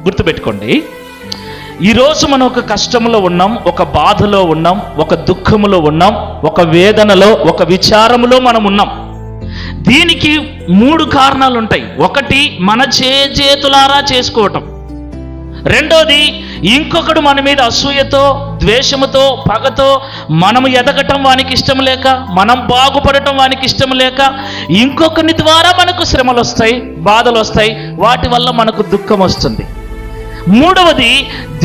గుర్తుపెట్టుకోండి, ఈరోజు మనం ఒక కష్టంలో ఉన్నాం, ఒక బాధలో ఉన్నాం, ఒక దుఃఖములో ఉన్నాం, ఒక వేదనలో, ఒక విచారములో మనం ఉన్నాం. దీనికి 3 కారణాలు ఉంటాయి. ఒకటి, మన చేతులారా చేసుకోవటం. రెండోది, ఇంకొకడు మన మీద అసూయతో, ద్వేషముతో, పగతో మనము ఎదగటం వానికి ఇష్టం లేక, మనం బాగుపడటం వానికి ఇష్టం లేక, ఇంకొకరి ద్వారా మనకు శ్రమలు వస్తాయి, బాధలు వస్తాయి, వాటి వల్ల మనకు దుఃఖం వస్తుంది. మూడవది,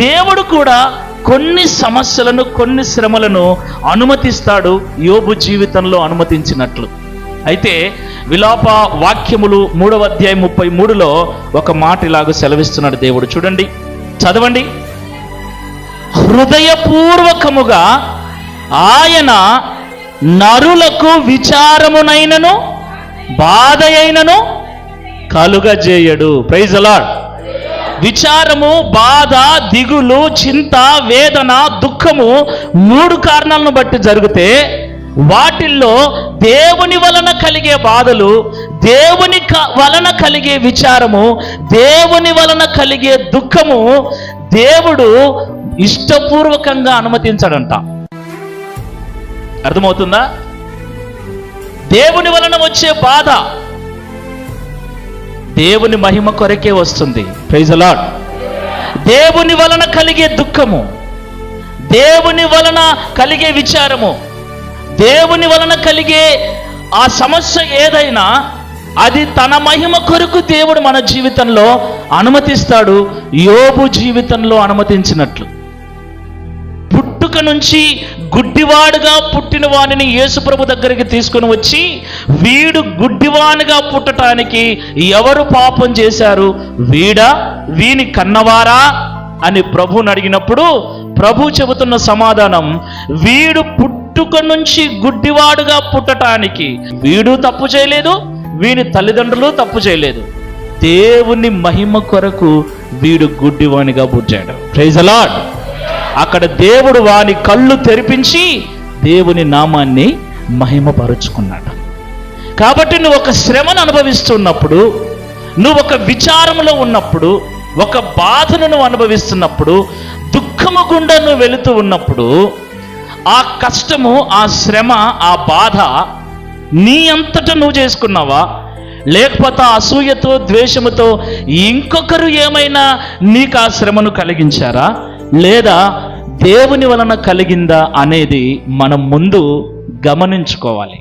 దేవుడు కూడా కొన్ని సమస్యలను, కొన్ని శ్రమలను అనుమతిస్తాడు, యోబు జీవితంలో అనుమతించినట్లు. అయితే విలాప వాక్యములు 3వ అధ్యాయం 33లో ఒక మాట ఇలాగ సెలవిస్తున్నాడు దేవుడు. చూడండి, చదవండి. హృదయపూర్వకముగా ఆయన నరులకు విచారమునైనను బాధయైనను కలుగజేయడు. Praise the Lord. విచారము, బాధ, దిగులు, చింత, వేదన, దుఃఖము 3 కారణాలను బట్టి జరిగితే, వాటిల్లో దేవుని వలన కలిగే బాధలు, దేవుని వలన కలిగే విచారము, దేవుని వలన కలిగే దుఃఖము దేవుడు ఇష్టపూర్వకంగా అనుమతించడంట. అర్థమవుతుందా? దేవుని వలన వచ్చే బాధ దేవుని మహిమ కొరకే వస్తుంది. Praise the Lord. దేవుని వలన కలిగే దుఃఖము, దేవుని వలన కలిగే విచారము, దేవుని వలన కలిగే ఆ సమస్య ఏదైనా అది తన మహిమ కొరకు దేవుడు మన జీవితంలో అనుమతిస్తాడు, యోబు జీవితంలో అనుమతించినట్లు. పుట్టుక నుంచి గుడ్డివాడుగా పుట్టిన వాడిని యేసుప్రభు దగ్గరికి తీసుకుని వచ్చి, వీడు గుడ్డివానిగా పుట్టడానికి ఎవరు పాపం చేశారు, వీడా, వీని కన్నవారా అని ప్రభువుని అడిగినప్పుడు ప్రభు చెబుతున్న సమాధానం, వీడు పుట్టుక నుంచి గుడ్డివాడుగా పుట్టడానికి వీడు తప్పు చేయలేదు, వీని తల్లిదండ్రులు తప్పు చేయలేదు, దేవుని మహిమ కొరకు వీడు గుడ్డివానిగా పుట్టాడు. Praise the Lord. అక్కడ దేవుడు వాని కళ్ళు తెరిపించి దేవుని నామాన్ని మహిమపరుచుకున్నాడు. కాబట్టి నువ్వు ఒక శ్రమను అనుభవిస్తున్నప్పుడు, నువ్వు ఒక విచారంలో ఉన్నప్పుడు, ఒక బాధను నువ్వు అనుభవిస్తున్నప్పుడు, దుఃఖము గుండా నువ్వు వెళుతూ ఉన్నప్పుడు, ఆ కష్టము, ఆ శ్రమ, ఆ బాధ నీ అంతటా నువ్వు చేసుకున్నావా, లేకపోతే అసూయతో, ద్వేషముతో ఇంకొకరు ఏమైనా నీకు ఆ శ్రమను కలిగించారా, లేదా దేవుని వలన కలిగిందా అనేది మనం ముందు గమనించుకోవాలి.